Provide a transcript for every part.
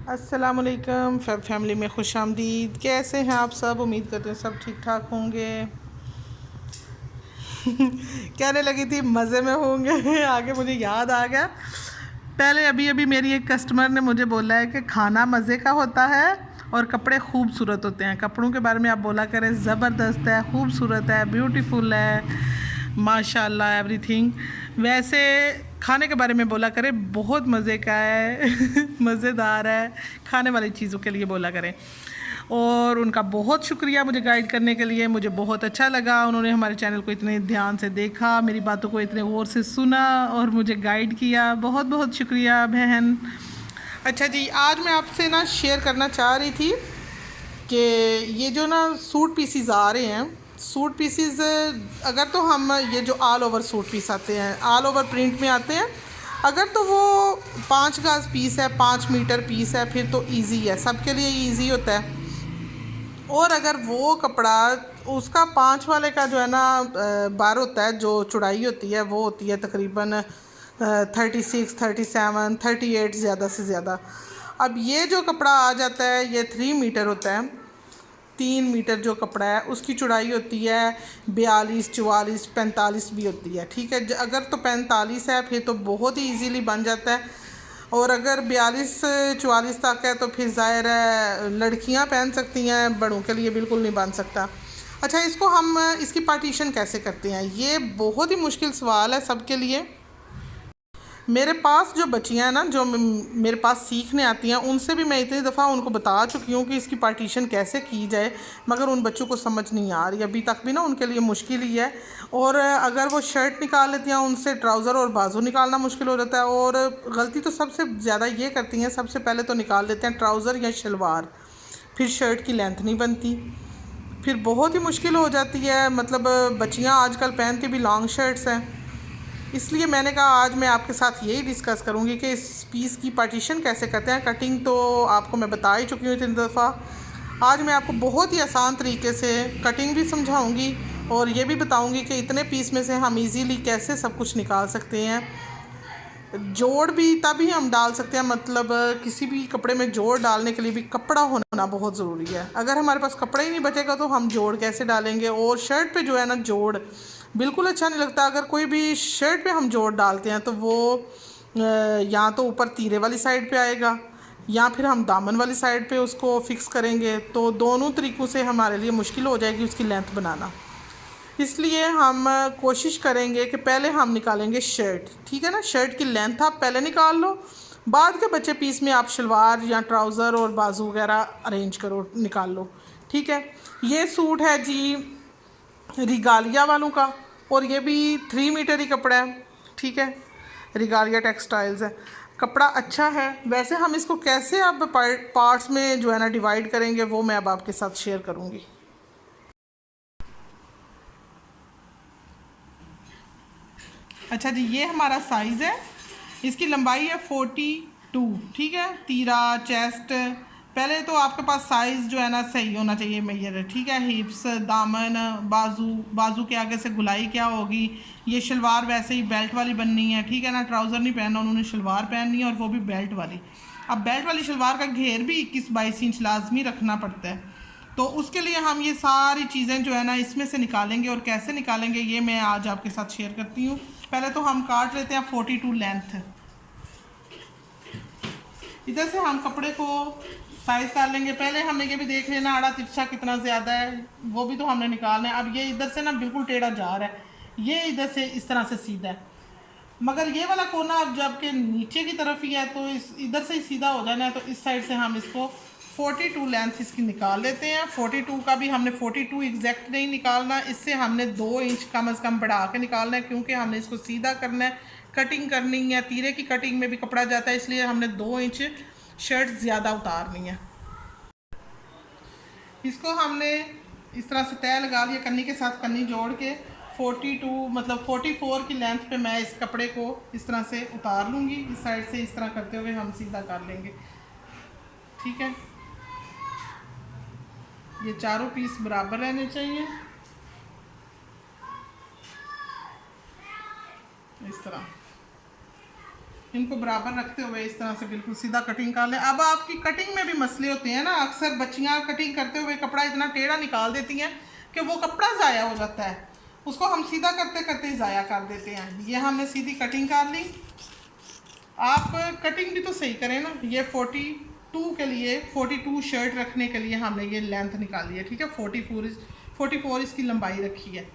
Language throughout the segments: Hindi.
अस्सलामुअलैकुम फैब फैमिली में खुश आमदीद। कैसे हैं आप सब? उम्मीद करते हैं सब ठीक ठाक होंगे। कहने लगी थी मज़े में होंगे। आगे मुझे याद आ गया, पहले अभी अभी मेरी एक कस्टमर ने मुझे बोला है कि खाना मज़े का होता है और कपड़े खूबसूरत होते हैं। कपड़ों के बारे में आप बोला करें ज़बरदस्त है, खूबसूरत है, ब्यूटीफुल है, माशाल्लाह एवरीथिंग। वैसे खाने के बारे में बोला करें बहुत मज़े का है। मज़ेदार है, खाने वाली चीज़ों के लिए बोला करें। और उनका बहुत शुक्रिया मुझे गाइड करने के लिए। मुझे बहुत अच्छा लगा, उन्होंने हमारे चैनल को इतने ध्यान से देखा, मेरी बातों को इतने गौर से सुना और मुझे गाइड किया। बहुत बहुत शुक्रिया बहन। अच्छा जी, आज मैं आपसे ना शेयर करना चाह रही थी कि ये जो ना सूट पीसीज आ रहे हैं, सूट पीसीज अगर तो हम ये जो ऑल ओवर सूट पीस आते हैं, ऑल ओवर प्रिंट में आते हैं, अगर तो वो 5 गज पीस है, 5 मीटर पीस है, फिर तो इजी है, सबके लिए इजी होता है। और अगर वो कपड़ा उसका 5 वाले का जो है ना बार होता है, जो चौड़ाई होती है वो होती है तकरीबन 36, 37, 38 ज़्यादा से ज़्यादा। अब ये जो कपड़ा आ जाता है ये 3 मीटर होता है। 3 मीटर जो कपड़ा है उसकी चौड़ाई होती है 42, 44, 45 भी होती है। ठीक है, अगर तो 45 है फिर तो बहुत ही इजीली बन जाता है। और अगर 42, 44 तक है तो फिर ज़ाहिर है लड़कियां पहन सकती हैं, बड़ों के लिए बिल्कुल नहीं बन सकता। अच्छा, इसको हम इसकी पार्टीशन कैसे करते हैं, ये बहुत ही मुश्किल सवाल है सबके लिए। मेरे पास जो बच्चियाँ हैं ना, जो मेरे पास सीखने आती हैं, उनसे भी मैं इतनी दफ़ा उनको बता चुकी हूँ कि इसकी पार्टीशन कैसे की जाए, मगर उन बच्चों को समझ नहीं आ रही अभी तक भी ना, उनके लिए मुश्किल ही है। और अगर वो शर्ट निकाल लेती हैं उनसे ट्राउज़र और बाजू निकालना मुश्किल हो जाता है। और गलती तो सबसे ज़्यादा ये करती हैं, सबसे पहले तो निकाल लेते हैं ट्राउज़र या शलवार, फिर शर्ट की लेंथ नहीं बनती, फिर बहुत ही मुश्किल हो जाती है। मतलब बच्चियाँ आजकल पहनती भी लॉन्ग शर्ट्स हैं। इसलिए मैंने कहा आज मैं आपके साथ यही डिस्कस करूंगी कि इस पीस की पार्टीशन कैसे करते हैं। कटिंग तो आपको मैं बता ही चुकी हूँ इतनी दफ़ा। आज मैं आपको बहुत ही आसान तरीके से कटिंग भी समझाऊंगी और ये भी बताऊंगी कि इतने पीस में से हम इजीली कैसे सब कुछ निकाल सकते हैं। जोड़ भी तभी हम डाल सकते हैं, मतलब किसी भी कपड़े में जोड़ डालने के लिए भी कपड़ा होना बहुत ज़रूरी है। अगर हमारे पास कपड़ा ही नहीं बचेगा तो हम जोड़ कैसे डालेंगे। और शर्ट पे जो है ना जोड़ बिल्कुल अच्छा नहीं लगता। अगर कोई भी शर्ट पे हम जोड़ डालते हैं तो वो या तो ऊपर तीरे वाली साइड पे आएगा या फिर हम दामन वाली साइड पे उसको फिक्स करेंगे, तो दोनों तरीक़ों से हमारे लिए मुश्किल हो जाएगी उसकी लेंथ बनाना। इसलिए हम कोशिश करेंगे कि पहले हम निकालेंगे शर्ट। ठीक है ना, शर्ट की लेंथ आप पहले निकाल लो, बाद के बचे पीस में आप शलवार या ट्राउज़र और बाजू वगैरह अरेंज करो, निकाल लो। ठीक है, ये सूट है जी रिगालिया वालों का और ये भी 3 मीटर ही कपड़ा है। ठीक है, रिगालिया टेक्सटाइल्स है, कपड़ा अच्छा है। वैसे हम इसको कैसे अब पार्ट्स में जो है ना डिवाइड करेंगे वो मैं अब आपके साथ शेयर करूँगी। अच्छा जी, ये हमारा साइज़ है, इसकी लंबाई है 42। ठीक है, तीरा चेस्ट, पहले तो आपके पास साइज़ जो है ना सही होना चाहिए मेजर। ठीक है, हिप्स, दामन, बाजू, बाजू के आगे से गुलाई क्या होगी। ये शलवार वैसे ही बेल्ट वाली बननी है। ठीक है ना, ट्राउज़र नहीं पहनना, उन्होंने शलवार पहननी है और वो भी बेल्ट वाली। अब बेल्ट वाली शलवार का घेर भी 21-22 इंच लाजमी रखना पड़ता है। तो उसके लिए हम ये सारी चीज़ें जो है ना इसमें से निकालेंगे और कैसे निकालेंगे ये मैं आज आपके साथ शेयर करती हूँ। पहले तो हम काट लेते हैं 42 लेंथ। इधर से हम कपड़े को साइज कर लेंगे। पहले हमने ये भी देख लेना आड़ा तिरछा कितना ज़्यादा है, वो भी तो हमने निकालना है। अब ये इधर से ना बिल्कुल टेढ़ा जा रहा है, ये इधर से इस तरह से सीधा है, मगर ये वाला कोना अब जबकि नीचे की तरफ ही है तो इस इधर से ही सीधा हो जाना है। तो इस साइड से हम इसको 42 लेंथ इसकी निकाल लेते हैं। 42 का भी हमने 42 एग्जैक्ट नहीं निकालना, इससे हमने 2 इंच कम अज़ कम बढ़ा के निकालना है, क्योंकि हमने इसको सीधा करना है, कटिंग करनी है। तीरे की कटिंग में भी कपड़ा जाता है, इसलिए हमने 2 इंच शर्ट ज़्यादा उतारनी है। इसको हमने इस तरह से तय लगा लिया, कन्नी के साथ कन्नी जोड़ के 42 मतलब 44 की लेंथ पे मैं इस कपड़े को इस तरह से उतार लूँगी। इस साइड से इस तरह करते हुए हम सीधा कर लेंगे। ठीक है, ये चारों पीस बराबर रहने चाहिए इस तरह। इनको बराबर रखते हुए इस तरह से बिल्कुल सीधा कटिंग कर लें। अब आपकी कटिंग में भी मसले होते हैं ना, अक्सर बच्चियां कटिंग करते हुए कपड़ा इतना टेढ़ा निकाल देती हैं कि वो कपड़ा ज़ाया हो जाता है, उसको हम सीधा करते करते ही ज़ाया कर देते हैं। ये हमने सीधी कटिंग कर ली। आप कटिंग भी तो सही करें ना। ये 42 के लिए 42 शर्ट रखने के लिए हमने ये लेंथ निकाली है, ठीक है। 44 इसकी लंबाई रखी है।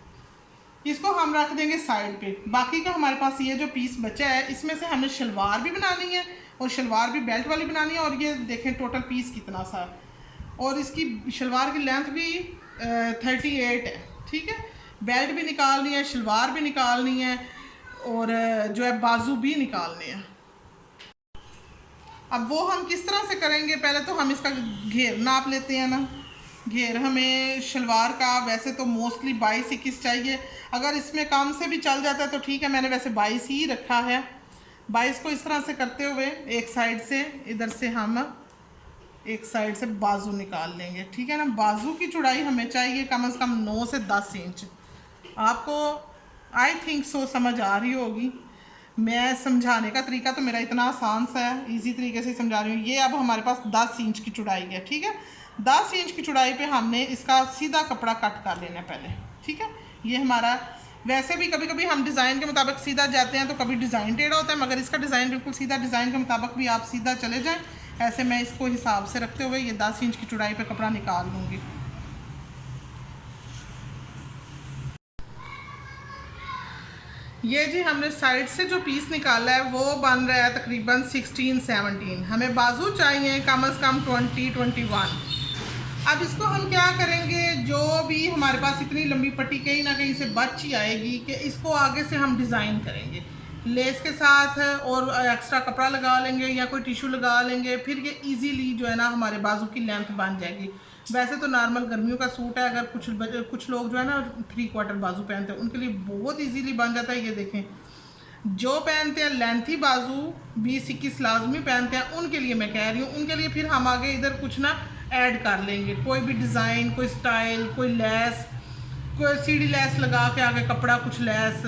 इसको हम रख देंगे साइड पे। बाकी का हमारे पास ये जो पीस बचा है इसमें से हमें शलवार भी बनानी है और शलवार भी बेल्ट वाली बनानी है। और ये देखें टोटल पीस कितना सा, और इसकी शलवार की लेंथ भी 38 है, ठीक है। बेल्ट भी निकालनी है, शलवार भी निकालनी है और जो है बाजू भी निकालने हैं। अब वो हम किस तरह से करेंगे, पहले तो हम इसका घेर नाप लेते हैं ना। घेर हमें शलवार का वैसे तो मोस्टली 22-21 चाहिए, अगर इसमें काम से भी चल जाता है तो ठीक है, मैंने वैसे 22 ही रखा है। 22 को इस तरह से करते हुए एक साइड से इधर से हम एक साइड से बाजू निकाल लेंगे, ठीक है ना। बाजू की चौड़ाई हमें चाहिए कम से कम 9 से 10 इंच। आपको आई थिंक सो समझ आ रही होगी। मैं समझाने का तरीका तो मेरा इतना आसान सा है, इजी तरीके से समझा रही हूँ। ये अब हमारे पास 10 इंच की चौड़ाई है, ठीक है। 10 इंच की चौड़ाई पे हमने इसका सीधा कपड़ा कट कर लेना है पहले, ठीक है। ये हमारा वैसे भी कभी कभी हम डिज़ाइन के मुताबिक सीधा जाते हैं तो कभी डिज़ाइन टेढ़ा होता है, मगर इसका डिज़ाइन बिल्कुल सीधा, डिज़ाइन के मुताबिक भी आप सीधा चले जाएँ। ऐसे मैं इसको हिसाब से रखते हुए ये 10 इंच की चौड़ाई पे कपड़ा निकाल लूँगी। ये जी हमने साइड से जो पीस निकाला है वो बन रहा है तकरीबन 16-17। हमें बाजू चाहिए कम से कम 20-21। अब इसको हम क्या करेंगे, जो भी हमारे पास इतनी लंबी पट्टी कहीं ना कहीं से बच ही आएगी कि इसको आगे से हम डिज़ाइन करेंगे लेस के साथ और एक्स्ट्रा कपड़ा लगा लेंगे या कोई टिश्यू लगा लेंगे, फिर ये इजीली जो है ना हमारे बाजू की लेंथ बन जाएगी। वैसे तो नॉर्मल गर्मियों का सूट है, अगर कुछ लोग जो है ना 3/4 बाजू पहनते हैं उनके लिए बहुत इजीली बन जाता है। ये देखें, जो पहनते हैं लेंथी बाजू 20-21 लाजमी पहनते हैं, उनके लिए मैं कह रही हूँ। उनके लिए फिर हम आगे इधर कुछ ना ऐड कर लेंगे, कोई भी डिज़ाइन, कोई स्टाइल, कोई लेस, कोई सीढ़ी लेस लगा के आगे कपड़ा कुछ लेस,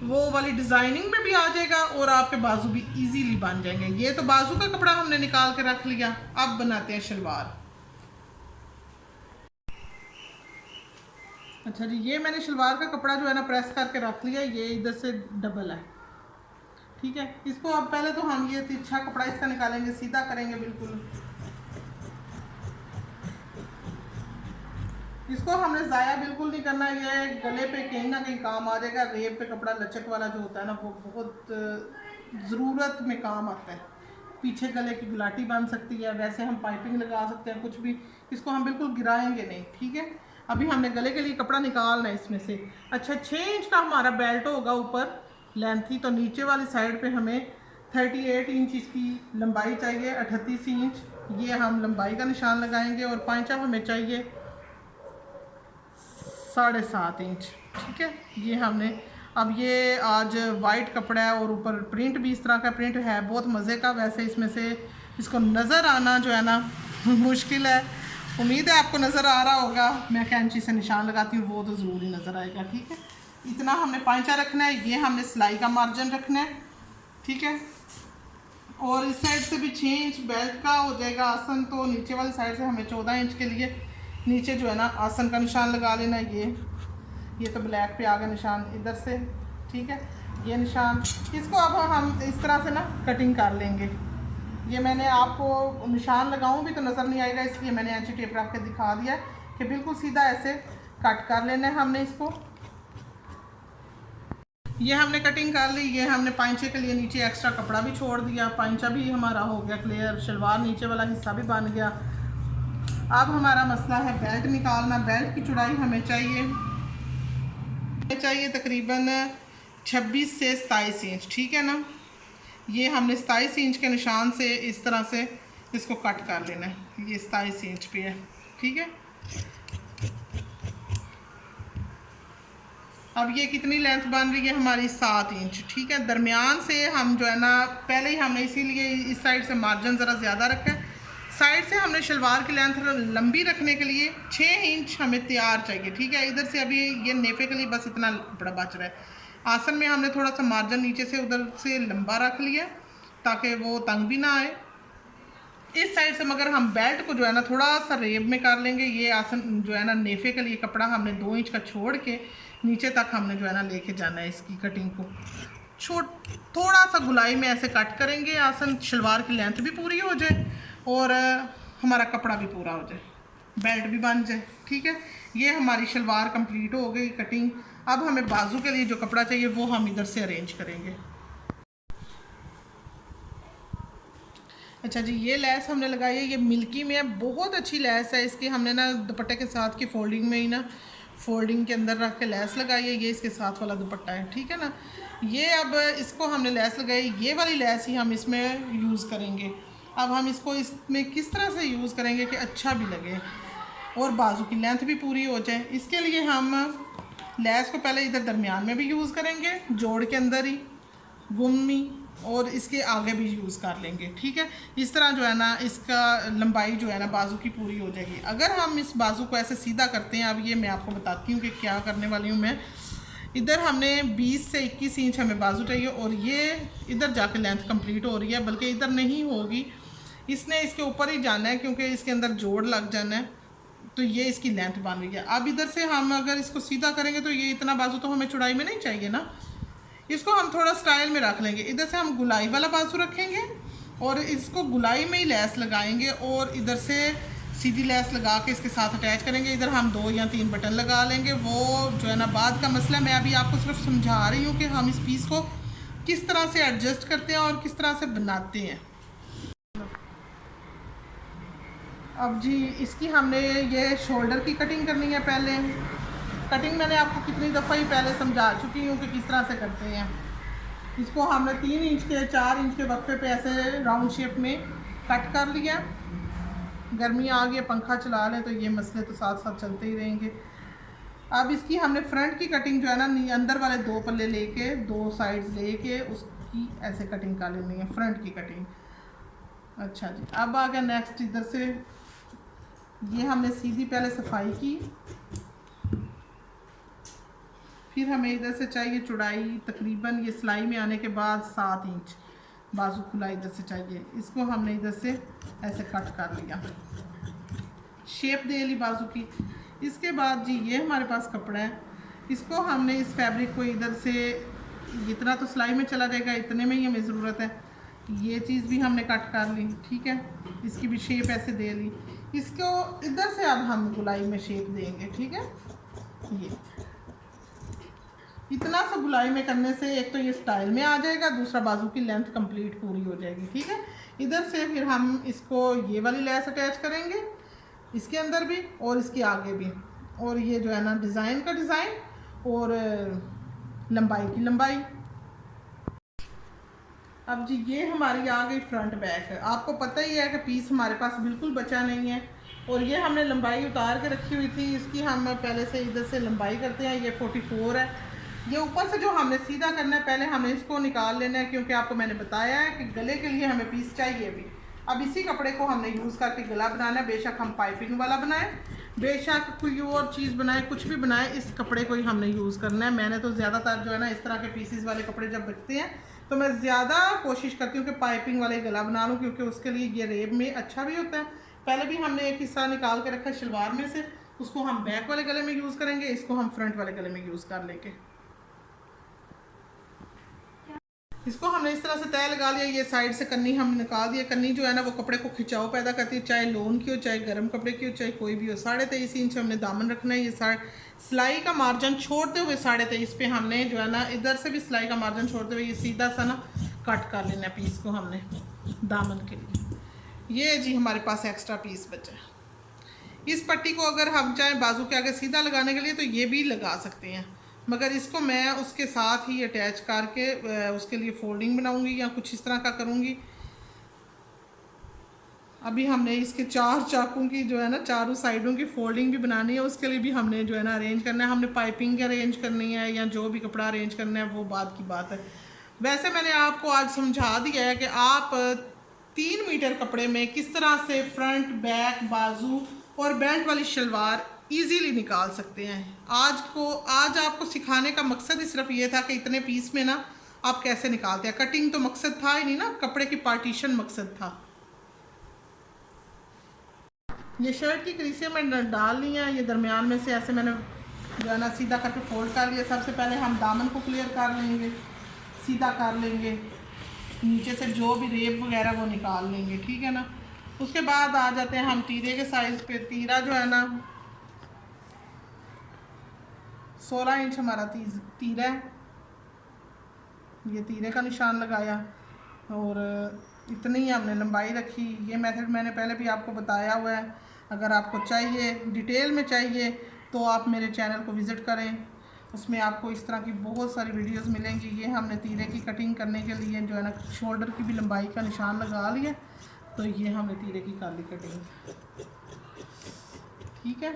वो वाली डिज़ाइनिंग में भी आ जाएगा और आपके बाजू भी इजीली बन जाएंगे। ये तो बाजू का कपड़ा हमने निकाल के रख लिया। अब बनाते हैं शलवार। अच्छा जी, ये मैंने शलवार का कपड़ा जो है ना प्रेस करके रख लिया, ये इधर से डबल है, ठीक है। इसको अब पहले तो हम ये तिरछा कपड़ा इसका निकालेंगे, सीधा करेंगे बिल्कुल। इसको हमने ज़ाया बिल्कुल नहीं करना, ये गले पे कहीं ना कहीं काम आ जाएगा। रेब पे कपड़ा लचक वाला जो होता है ना वो बहुत ज़रूरत में काम आता है। पीछे गले की गुलाटी बन सकती है, वैसे हम पाइपिंग लगा सकते हैं, कुछ भी। इसको हम बिल्कुल गिराएंगे नहीं, ठीक है। अभी हमने गले के लिए कपड़ा निकालना है इसमें से। अच्छा, 6 इंच का हमारा बेल्ट होगा ऊपर लेंथी, तो नीचे वाली साइड पे हमें 38 इंच इसकी लंबाई चाहिए, 38 इंच ये हम लंबाई का निशान लगाएंगे। और पांचा हमें चाहिए 7.5 इंच, ठीक है। ये हमने अब ये आज वाइट कपड़ा है और ऊपर प्रिंट भी इस तरह का प्रिंट है, बहुत मज़े का। वैसे इसमें से इसको नज़र आना जो है ना मुश्किल है, उम्मीद है आपको नज़र आ रहा होगा। मैं कैंची से निशान लगाती हूँ, वो तो ज़रूर ही नज़र आएगा, ठीक है। इतना हमने पांचा रखना है, ये हमने सिलाई का मार्जिन रखना है, ठीक है। और इस साइड से भी 6 इंच बेल्ट का हो जाएगा आसन, तो नीचे वाली साइड से हमें 14 इंच के लिए नीचे जो है ना आसन का निशान लगा लेना। ये तो ब्लैक पे आ गया निशान इधर से, ठीक है। ये निशान, इसको अब हम इस तरह से ना कटिंग कर लेंगे। ये मैंने आपको निशान लगाऊं भी तो नज़र नहीं आएगा, इसलिए मैंने ऐंची टेप रख के दिखा दिया कि बिल्कुल सीधा ऐसे कट कर लेना है हमने इसको। ये हमने कटिंग कर ली। ये हमने पांचे के लिए नीचे एक्स्ट्रा कपड़ा भी छोड़ दिया, पांचा भी हमारा हो गया क्लियर, शलवार नीचे वाला हिस्सा भी बन गया। अब हमारा मसला है बेल्ट निकालना। बेल्ट की चौड़ाई हमें चाहिए तकरीबन 26 से 27 इंच, ठीक है ना। ये हमने 27 इंच के निशान से इस तरह से इसको कट कर लेना है। ये 27 इंच पे है, ठीक है। अब ये कितनी लेंथ बन रही है हमारी, 7 इंच, ठीक है। दरमियान से हम जो है ना पहले ही हमने इसीलिए इस साइड से मार्जिन ज़रा ज़्यादा रखा है। साइड से हमने शलवार की लेंथ लंबी रखने के लिए 6 इंच हमें तैयार चाहिए, ठीक है। इधर से अभी ये नेफे के लिए बस इतना कपड़ा बच रहा है। आसन में हमने थोड़ा सा मार्जिन नीचे से उधर से लंबा रख लिया ताकि वो तंग भी ना आए। इस साइड से मगर हम बेल्ट को जो है ना थोड़ा सा रेब में कर लेंगे। ये आसन जो है ना नेफे के लिए कपड़ा हमने 2 इंच का छोड़ के नीचे तक हमने जो है ना लेके जाना है। इसकी कटिंग को थोड़ा सा गुलाई में ऐसे कट करेंगे, आसन शलवार की लेंथ भी पूरी हो जाए और हमारा कपड़ा भी पूरा हो जाए, बेल्ट भी बन जाए। ठीक है, ये हमारी शलवार कंप्लीट हो गई कटिंग। अब हमें बाजू के लिए जो कपड़ा चाहिए वो हम इधर से अरेंज करेंगे। अच्छा जी, ये लेस हमने लगाई है, ये मिल्की में है, बहुत अच्छी लेस है। इसकी हमने ना दुपट्टे के साथ की फोल्डिंग में ही ना फोल्डिंग के अंदर रख के लेस लगाई है। ये इसके साथ वाला दुपट्टा है, ठीक है ना। ये अब इसको हमने लेस लगाई, ये वाली लेस ही हम इसमें यूज़ करेंगे। अब हम इसको इसमें किस तरह से यूज़ करेंगे कि अच्छा भी लगे और बाजू की लेंथ भी पूरी हो जाए। इसके लिए हम लेस को पहले इधर दरमियान में भी यूज़ करेंगे, जोड़ के अंदर ही गुम्मी, और इसके आगे भी यूज़ कर लेंगे। ठीक है, इस तरह जो है ना इसका लंबाई जो है ना बाजू की पूरी हो जाएगी। अगर हम इस बाजू को ऐसे सीधा करते हैं, अब ये मैं आपको बताती हूँ कि क्या करने वाली हूँ मैं। इधर हमने 20 से 21 इंच हमें बाजू चाहिए और ये इधर जाके लेंथ कंप्लीट हो रही है, बल्कि इधर नहीं होगी, इसने इसके ऊपर ही जाना है क्योंकि इसके अंदर जोड़ लग जाना है, तो ये इसकी लेंथ बन रही है। अब इधर से हम अगर इसको सीधा करेंगे तो ये इतना बाजू तो हमें चौड़ाई में नहीं चाहिए ना, इसको हम थोड़ा स्टाइल में रख लेंगे। इधर से हम गुलाई वाला बाजू रखेंगे और इसको गुलाई में ही लेस लगाएंगे और इधर से सीधी लेस लगा के इसके साथ अटैच करेंगे। इधर हम 2 या 3 बटन लगा लेंगे, वो जो है ना बाद का मसला। मैं अभी आपको सिर्फ समझा रही हूँ कि हम इस पीस को किस तरह से एडजस्ट करते हैं और किस तरह से बनाते हैं। अब जी इसकी हमने ये शोल्डर की कटिंग करनी है। पहले कटिंग मैंने आपको कितनी दफ़ा ही पहले समझा चुकी हूँ कि किस तरह से करते हैं। इसको हमने 3 इंच के 4 इंच के वक्फे पे ऐसे राउंड शेप में कट कर लिया। गर्मी आ गई, पंखा चला लें तो ये मसले तो साथ साथ चलते ही रहेंगे। अब इसकी हमने फ्रंट की कटिंग जो है ना अंदर वाले 2 पल्ले लेके 2 साइड्स लेके उसकी ऐसे कटिंग कर लेनी है, फ्रंट की कटिंग। अच्छा जी, अब आ गया नेक्स्ट। इधर से ये हमने सीधी पहले सफाई की, फिर हमें इधर से चाहिए चौड़ाई तकरीबन ये सिलाई में आने के बाद 7 इंच बाजू खुला इधर से चाहिए। इसको हमने इधर से ऐसे कट कर लिया, शेप दे ली बाजू की। इसके बाद जी ये हमारे पास कपड़ा है, इसको हमने इस फैब्रिक को इधर से इतना तो सिलाई में चला जाएगा, इतने में ही हमें ज़रूरत है। ये चीज़ भी हमने कट कर ली, ठीक है, इसकी भी शेप ऐसे दे ली। इसको इधर से अब हम गुलाई में शेप देंगे, ठीक है। ये इतना सा गुलाई में करने से एक तो ये स्टाइल में आ जाएगा, दूसरा बाजू की लेंथ कंप्लीट पूरी हो जाएगी, ठीक है। इधर से फिर हम इसको ये वाली लेस अटैच करेंगे, इसके अंदर भी और इसके आगे भी, और ये जो है ना डिज़ाइन का डिज़ाइन और लंबाई की लंबाई। अब जी ये हमारी आ गई फ्रंट बैक है। आपको पता ही है कि पीस हमारे पास बिल्कुल बचा नहीं है और ये हमने लंबाई उतार के रखी हुई थी। इसकी हम पहले से इधर से लंबाई करते हैं, ये 44 है। ये ऊपर से जो हमने सीधा करना है, पहले हमें इसको निकाल लेना है क्योंकि आपको मैंने बताया है कि गले के लिए हमें पीस चाहिए भी। अब इसी कपड़े को हमने यूज़ करके गला बनाना है। बेशक हम पाइपिंग वाला बनाएं, बेशक कोई और चीज़ बनाएं, कुछ भी बनाएं, इस कपड़े को ही हमने यूज़ करना है। मैंने तो ज़्यादातर जो है ना इस तरह के पीसीस वाले कपड़े जब बिकते हैं तो मैं ज़्यादा कोशिश करती हूँ कि पाइपिंग वाले गला बना लूँ, क्योंकि उसके लिए ये रेब में अच्छा भी होता है। पहले भी हमने एक हिस्सा निकाल के रखा है शलवार में से, उसको हम बैक वाले गले में यूज़ करेंगे, इसको हम फ्रंट वाले गले में यूज़ कर लेंगे। इसको हमने इस तरह से तय लगा लिया। ये साइड से कन्नी हम निकाल दिया। कन्नी जो है ना वो कपड़े को खिंचाव पैदा करती है, चाहे लोन की हो, चाहे गर्म कपड़े की हो, चाहे कोई भी हो। 23.5 इंच हमने दामन रखना है। ये सिलाई का मार्जिन छोड़ते हुए 23.5 पे हमने जो है ना इधर से भी सिलाई का मार्जिन छोड़ते हुए ये सीधा सा ना कट कर लेना है पीस को हमने दामन के लिए। ये जी हमारे पास एक्स्ट्रा पीस बचा है। इस पट्टी को अगर हम चाहें बाजू के आगे सीधा लगाने के लिए तो ये भी लगा सकते हैं, मगर इसको मैं उसके साथ ही अटैच करके उसके लिए फोल्डिंग बनाऊंगी या कुछ इस तरह का करूंगी। अभी हमने इसके 4 चाकों की जो है ना चारों साइडों की फोल्डिंग भी बनानी है, उसके लिए भी हमने जो है ना अरेंज करना है। हमने पाइपिंग अरेंज करनी है या जो भी कपड़ा अरेंज करना है वो बात की बात है। वैसे मैंने आपको आज समझा दिया है कि आप 3 मीटर कपड़े में किस तरह से फ्रंट, बैक, बाजू और बेल्ट वाली शलवार इजीली निकाल सकते हैं। आज आपको सिखाने का मकसद ही सिर्फ ये था कि इतने पीस में ना आप कैसे निकालते हैं। कटिंग तो मकसद था ही नहीं ना, कपड़े की पार्टीशन मकसद था। ये शर्ट की क्रीसें मैंने डाल ली हैं, ये दरमियान में से ऐसे मैंने जो है ना सीधा करके फोल्ड कर लिया। सबसे पहले हम दामन को क्लियर कर लेंगे, सीधा कर लेंगे, नीचे से जो भी रेब वगैरह वो निकाल लेंगे, ठीक है ना। उसके बाद आ जाते हैं हम तीरे के साइज़ पे। तीरा जो है ना 16 इंच हमारा तीरा है, ये तीरे का निशान लगाया और इतनी ही हमने लंबाई रखी। ये मेथड मैंने पहले भी आपको बताया हुआ है, अगर आपको चाहिए डिटेल में चाहिए तो आप मेरे चैनल को विज़िट करें, उसमें आपको इस तरह की बहुत सारी वीडियोस मिलेंगी। ये हमने तीरे की कटिंग करने के लिए जो है ना शोल्डर की भी लंबाई का निशान लगा लिया, तो ये हमने तीरे की काली कटिंग, ठीक है।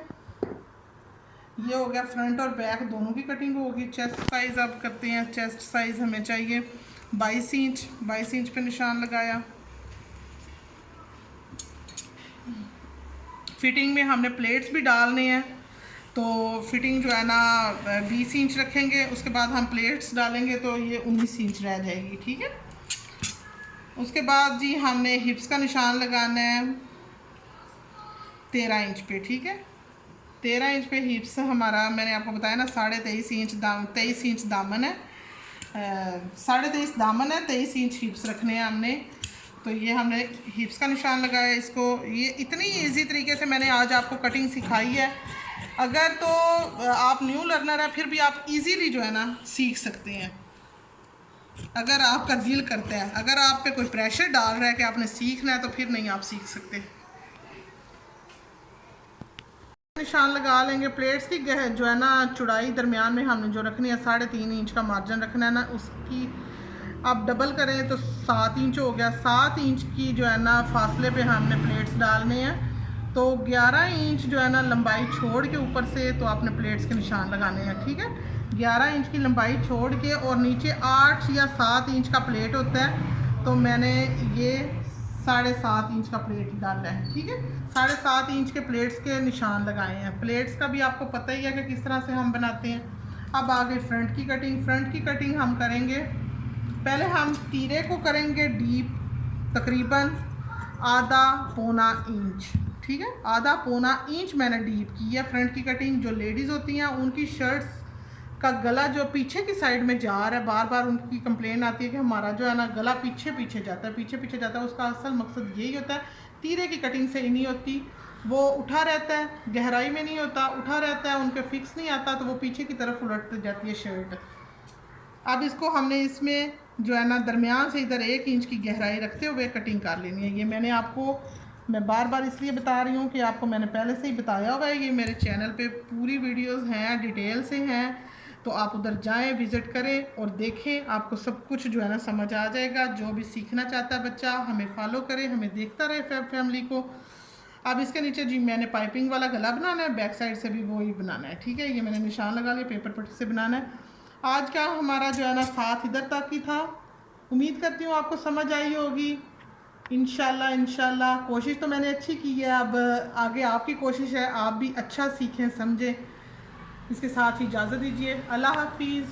ये हो गया फ्रंट और बैक दोनों की कटिंग होगी। चेस्ट साइज़ अब करते हैं। चेस्ट साइज़ हमें चाहिए 22 इंच, 22 इंच पे निशान लगाया। फिटिंग में हमने प्लेट्स भी डालने हैं, तो फिटिंग जो है ना 20 इंच रखेंगे, उसके बाद हम प्लेट्स डालेंगे तो ये 19 इंच रह जाएगी, ठीक है। उसके बाद जी हमने हिप्स का निशान लगाना है 13 इंच पे, ठीक है। 13 इंच पे हिप्स हमारा, मैंने आपको बताया ना 23.5 इंच 23 इंच दामन है, 23.5 दामन है, 23 इंच हिप्स रखने हैं हमने। तो ये हमने हिप्स का निशान लगाया इसको। ये इतनी इजी तरीके से मैंने आज आपको कटिंग सिखाई है। अगर तो आप न्यू लर्नर है फिर भी आप इजीली जो है ना सीख सकते हैं, अगर आपका दिल करता है। अगर आप पे कोई प्रेशर डाल रहा है कि आपने सीखना है तो फिर नहीं आप सीख सकते। निशान लगा लेंगे। प्लेट्स की जो है ना चौड़ाई दरमियान में हमने जो रखनी है 3.5 इंच का मार्जिन रखना है ना, उसकी आप डबल करें तो 7 इंच हो गया। 7 इंच की जो है ना फासले पे हमने प्लेट्स डालने हैं, तो 11 इंच जो है ना लंबाई छोड़ के ऊपर से तो आपने प्लेट्स के निशान लगाने हैं, ठीक है। 11 इंच की लंबाई छोड़ के और नीचे 8 या 7 इंच का प्लेट होता है, तो मैंने ये 7.5 इंच का प्लेट डाला है, ठीक है। 7.5 इंच के प्लेट्स के निशान लगाए हैं। प्लेट्स का भी आपको पता ही है कि किस तरह से हम बनाते हैं। अब आ गई फ्रंट की कटिंग। फ्रंट की कटिंग हम करेंगे, पहले हम तीरे को करेंगे डीप, तकरीबन आधा पौना इंच, ठीक है। आधा पौना इंच मैंने डीप की है फ्रंट की कटिंग। जो लेडीज़ होती हैं उनकी शर्ट्स का गला जो पीछे की साइड में जा रहा है, बार बार उनकी कंप्लेन आती है कि हमारा जो है ना गला पीछे पीछे जाता है, पीछे पीछे जाता है। उसका असल मकसद यही होता है, तीरे की कटिंग से ही नहीं होती, वो उठा रहता है, गहराई में नहीं होता, उठा रहता है, उनके फिक्स नहीं आता, तो वो पीछे की तरफ उलट जाती है शर्ट। अब इसको हमने इसमें जो है ना दरमियान से इधर 1 इंच की गहराई रखते हुए कटिंग कर लेनी है। ये मैंने आपको, मैं बार बार इसलिए बता रही हूँ कि आपको मैंने पहले से ही बताया होगा। ये मेरे चैनल पे पूरी वीडियोस हैं, डिटेल से हैं, तो आप उधर जाएं, विज़िट करें और देखें, आपको सब कुछ जो है ना समझ आ जाएगा। जो भी सीखना चाहता है बच्चा हमें फॉलो करे, हमें देखता रहे फैमिली को। अब इसके नीचे जी मैंने पाइपिंग वाला गला बनाना है, बैक साइड से भी वही बनाना है, ठीक है। ये मैंने निशान लगा लिया, पेपर पट्टी से बनाना है। आज का हमारा जो है ना साथ इधर तक ही था। उम्मीद करती हूँ आपको समझ आई होगी। इंशाल्लाह कोशिश तो मैंने अच्छी की है, अब आगे आपकी कोशिश है आप भी अच्छा सीखें समझें। इसके साथ ही इजाज़त दीजिए। अल्लाह हाफिज़।